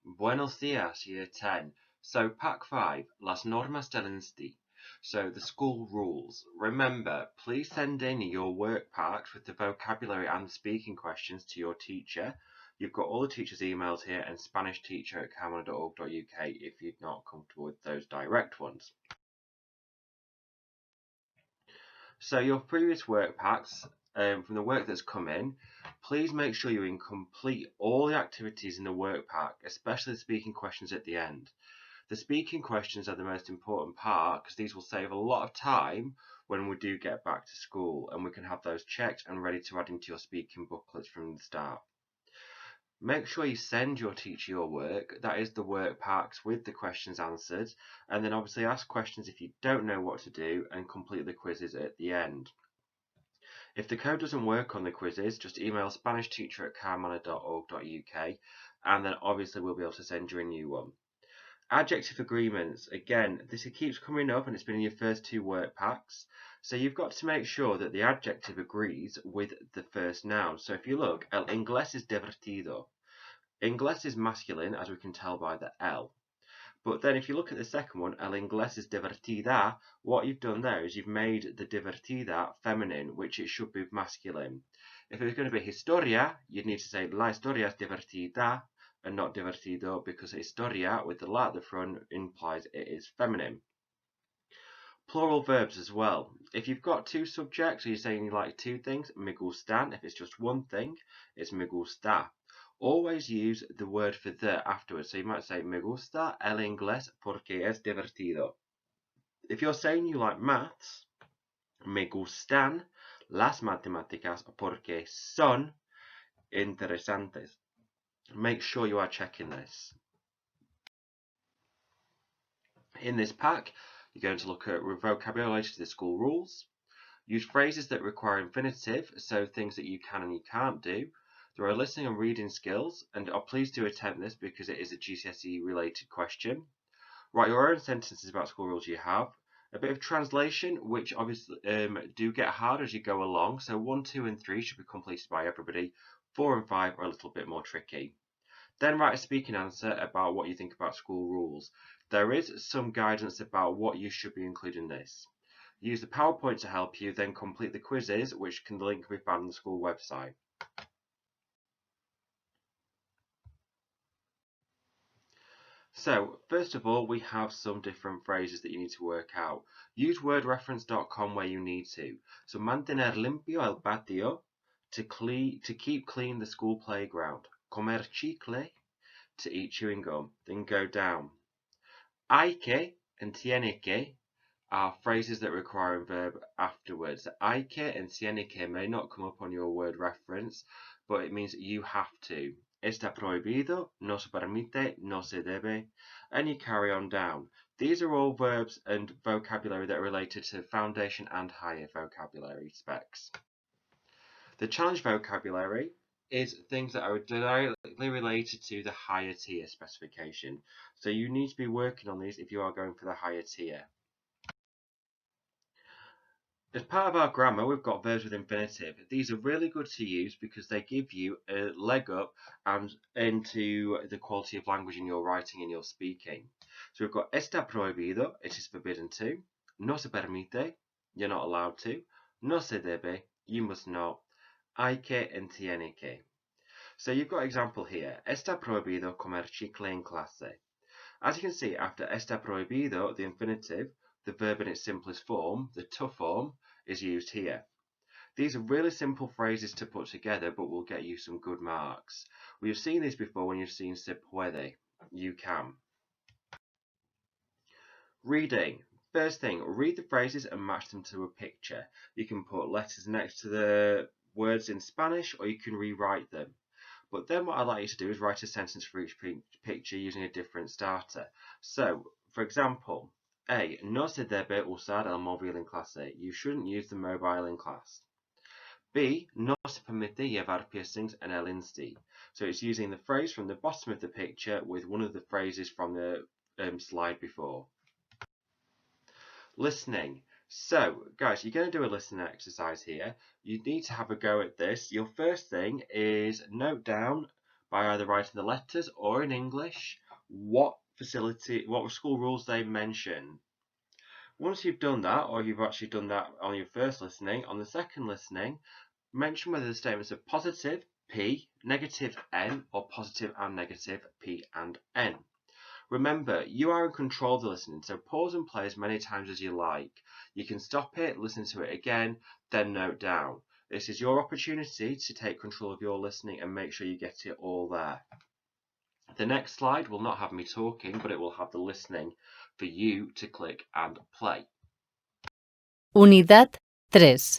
Buenos dias, Year 10. So, Pack 5, las normas del instituto. So, the school rules. Remember, please send in your work packs with the vocabulary and speaking questions to your teacher. You've got all the teachers' emails here and Spanish teacher at camona.org.uk if you're not comfortable with those direct ones. So, your previous work packs from the work that's come in, please make sure you complete all the activities in the work pack, especially the speaking questions at the end. The speaking questions are the most important part because these will save a lot of time when we do get back to school and we can have those checked and ready to add into your speaking booklets from the start. Make sure you send your teacher your work, that is the work packs with the questions answered, and then obviously ask questions if you don't know what to do and complete the quizzes at the end. If the code doesn't work on the quizzes, just email SpanishTeacher@carmona.org.uk and then obviously we'll be able to send you a new one. Adjective agreements. Again, this keeps coming up and it's been in your first two work packs. So you've got to make sure that the adjective agrees with the first noun. So if you look, el inglés es divertido. Inglés is masculine, as we can tell by the L. But then if you look at the second one, el inglés es divertida, what you've done there is you've made the divertida feminine, which it should be masculine. If it was going to be historia, you'd need to say la historia es divertida and not divertido because historia with the la at the front implies it is feminine. Plural verbs as well. If you've got two subjects or you're saying you like two things, me gustan. If it's just one thing, it's me gusta. Always use the word for the afterwards. So you might say, me gusta el inglés porque es divertido. If you're saying you like maths, me gustan las matemáticas porque son interesantes. Make sure you are checking this. In this pack, you're going to look at vocabulary related to the school rules. Use phrases that require infinitive, so things that you can and you can't do. There are listening and reading skills, and please do attempt this because it is a GCSE related question. Write your own sentences about school rules you have. A bit of translation, which obviously do get hard as you go along, so 1, 2 and 3 should be completed by everybody. 4 and 5 are a little bit more tricky. Then write a speaking answer about what you think about school rules. There is some guidance about what you should be including in this. Use the PowerPoint to help you, then complete the quizzes, which can link be found on the school website. So, first of all, we have some different phrases that you need to work out. Use wordreference.com where you need to. So, mantener limpio el patio, to keep clean the school playground. Comer chicle, to eat chewing gum. Then go down. Hay que and tiene que are phrases that require a verb afterwards. Hay que and tiene que may not come up on your word reference, but it means you have to. Está prohibido, no se permite, no se debe, and you carry on down. These are all verbs and vocabulary that are related to foundation and higher vocabulary specs. The challenge vocabulary is things that are directly related to the higher tier specification. So you need to be working on these if you are going for the higher tier. As part of our grammar, we've got verbs with infinitive. These are really good to use because they give you a leg up and into the quality of language in your writing and your speaking. So we've got está prohibido, it is forbidden to. No se permite, you're not allowed to. No se debe, you must not. Hay que and tiene que. So you've got example here. Está prohibido comer chicle en clase. As you can see, after está prohibido, the infinitive, the verb in its simplest form, the to form, is used here. These are really simple phrases to put together, but will get you some good marks. We have seen these before when you've seen se puede. You can. Reading. First thing, read the phrases and match them to a picture. You can put letters next to the words in Spanish, or you can rewrite them. But then what I'd like you to do is write a sentence for each picture using a different starter. So, for example, A. No se debe usar el móvil en clase. You shouldn't use the mobile in class. B. No se permite llevar piercings en el insti. So it's using the phrase from the bottom of the picture with one of the phrases from the slide before. Listening. So, guys, you're going to do a listening exercise here. You need to have a go at this. Your first thing is note down by either writing the letters or in English what school rules they mention. Once you've done that, or you've actually done that on your first listening, on the second listening, mention whether the statements are positive, P, negative, N, or positive and negative, P and N. Remember, you are in control of the listening, so pause and play as many times as you like. You can stop it, listen to it again, then note down. This is your opportunity to take control of your listening and make sure you get it all there. The next slide will not have me talking, but it will have the listening for you to click and play. Unidad 3.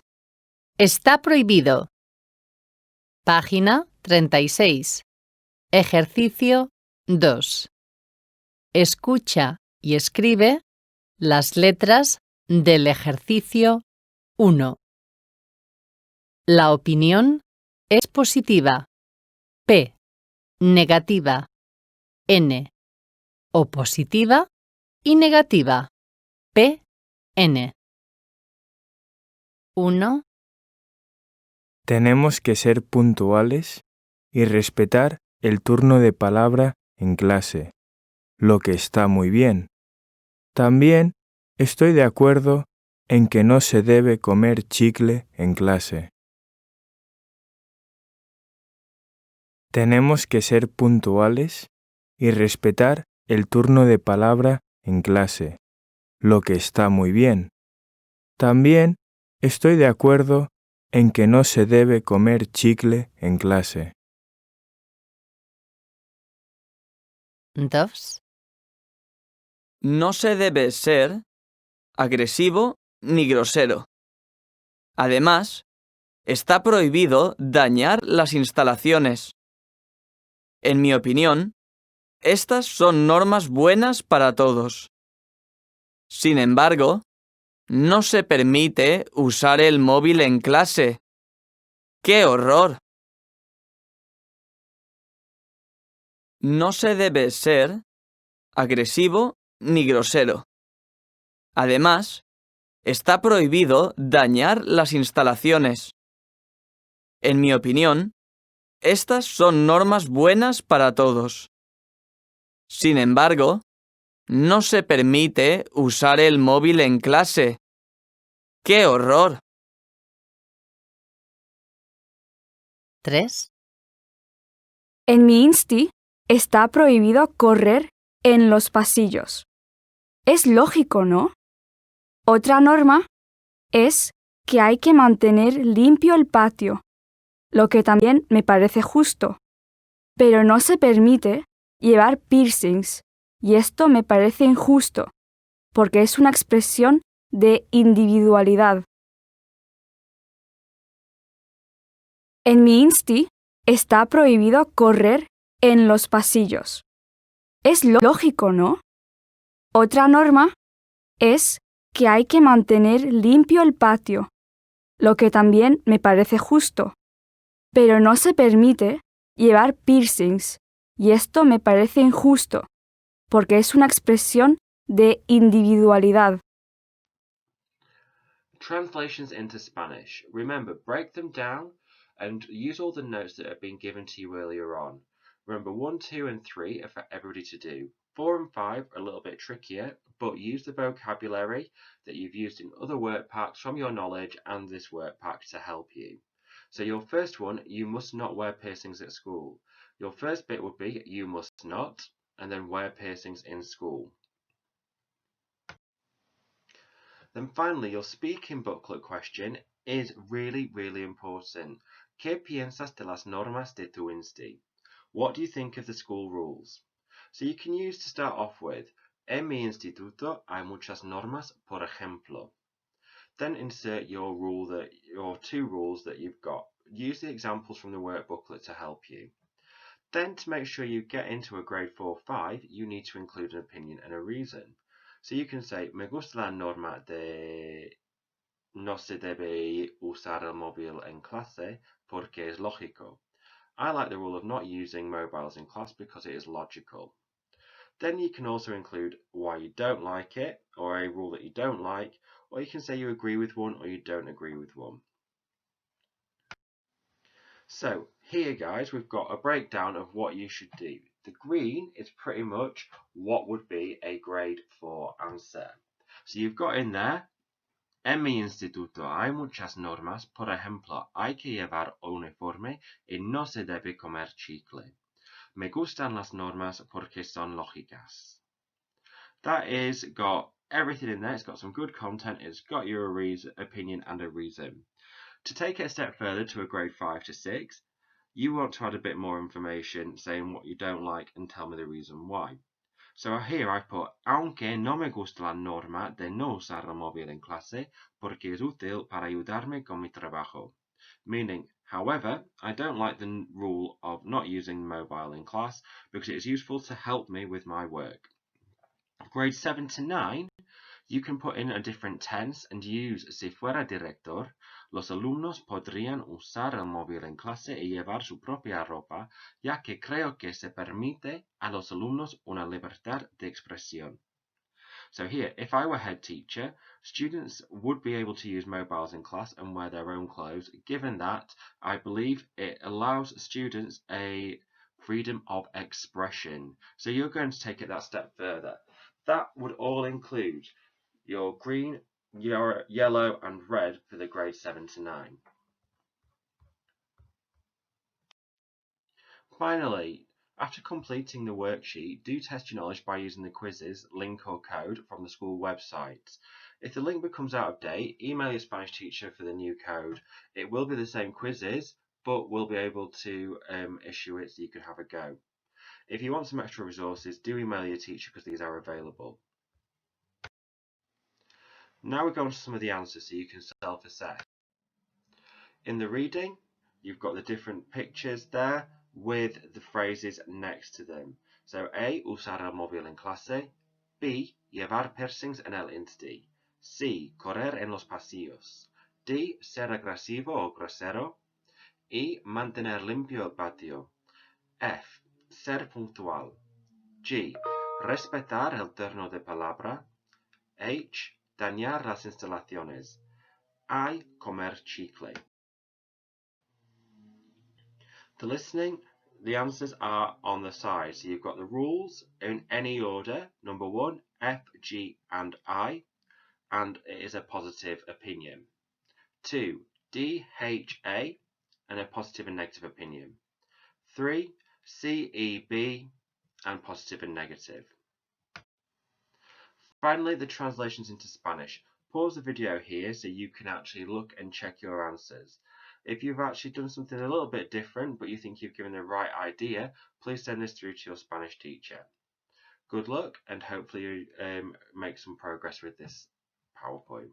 Está prohibido. Página 36. Ejercicio 2. Escucha y escribe las letras del ejercicio 1. La opinión es positiva. P. Negativa. N. O positiva y negativa. P. N. 1. Tenemos que ser puntuales y respetar el turno de palabra en clase, lo que está muy bien. También estoy de acuerdo en que no se debe comer chicle en clase. Tenemos que ser puntuales y respetar el turno de palabra en clase, lo que está muy bien. También estoy de acuerdo en que no se debe comer chicle en clase. 2. No se debe ser agresivo ni grosero. Además, está prohibido dañar las instalaciones. En mi opinión, estas son normas buenas para todos. Sin embargo, no se permite usar el móvil en clase. ¡Qué horror! No se debe ser agresivo ni grosero. Además, está prohibido dañar las instalaciones. En mi opinión, estas son normas buenas para todos. Sin embargo, no se permite usar el móvil en clase. ¡Qué horror! 3. En mi insti está prohibido correr en los pasillos. Es lógico, ¿no? Otra norma es que hay que mantener limpio el patio, lo que también me parece justo. Pero no se permite llevar piercings, y esto me parece injusto, porque es una expresión de individualidad. En mi insti está prohibido correr en los pasillos. Es lógico, ¿no? Otra norma es que hay que mantener limpio el patio, lo que también me parece justo. Pero no se permite llevar piercings, y esto me parece injusto, porque es una expresión de individualidad. Translations into Spanish. Remember, break them down and use all the notes that have been given to you earlier on. Remember, 1, 2, and 3 are for everybody to do. 4 and 5 are a little bit trickier, but use the vocabulary that you've used in other work packs from your knowledge and this work pack to help you. So your first one, you must not wear piercings at school. Your first bit would be you must not, and then wear piercings in school. Then finally, your speaking booklet question is really, really important. ¿Qué piensas de las normas de tu insti? What do you think of the school rules? So you can use to start off with, en mi instituto hay muchas normas, por ejemplo. Then insert your two rules that you've got. Use the examples from the work booklet to help you. Then to make sure you get into a grade 4-5, you need to include an opinion and a reason. So you can say, me gusta la norma de no se debe usar el móvil en clase porque es lógico. I like the rule of not using mobiles in class because it is logical. Then you can also include why you don't like it, or a rule that you don't like, or you can say you agree with one or you don't agree with one. So here, guys, we've got a breakdown of what you should do. The green is pretty much what would be a grade 4 answer. So you've got in there, en mi instituto hay muchas normas, por ejemplo, hay que llevar uniforme y no se debe comer chicle. Me gustan las normas porque son lógicas. That is got everything in there. It's got some good content. It's got your opinion and a reason. To take it a step further to a grade 5 to 6, you want to add a bit more information saying what you don't like and tell me the reason why. So here I put, aunque no me gusta la norma de no usar el móvil en clase porque es útil para ayudarme con mi trabajo. Meaning, however, I don't like the rule of not using mobile in class because it is useful to help me with my work. Grade 7 to 9, you can put in a different tense and use si fuera director, los alumnos podrían usar el móvil en clase y llevar su propia ropa, ya que creo que se permite a los alumnos una libertad de expresión. So here, if I were head teacher, students would be able to use mobiles in class and wear their own clothes, given that I believe it allows students a freedom of expression. So you're going to take it that step further. That would all include your green, your yellow and red for the grade 7 to 9. Finally, after completing the worksheet, do test your knowledge by using the quizzes, link or code from the school website. If the link becomes out of date, email your Spanish teacher for the new code. It will be the same quizzes, but we'll be able to issue it so you can have a go. If you want some extra resources, do email your teacher because these are available. Now we're going to some of the answers so you can self-assess. In the reading, you've got the different pictures there with the phrases next to them. So A, usar el móvil en clase. B, llevar piercings en el insti. C, correr en los pasillos. D, ser agresivo o grosero. E, mantener limpio el patio. F, ser puntual. G, respetar el turno de palabra. H, dañar las instalaciones. I, comer chicle. The listening, the answers are on the side. So you've got the rules in any order. Number 1, F, G, and I. And it is a positive opinion. 2, D, H, A, and a positive and negative opinion. 3, C, E, B, and positive and negative. Finally, the translations into Spanish. Pause the video here so you can actually look and check your answers. If you've actually done something a little bit different but you think you've given the right idea, please send this through to your Spanish teacher. Good luck and hopefully you make some progress with this PowerPoint.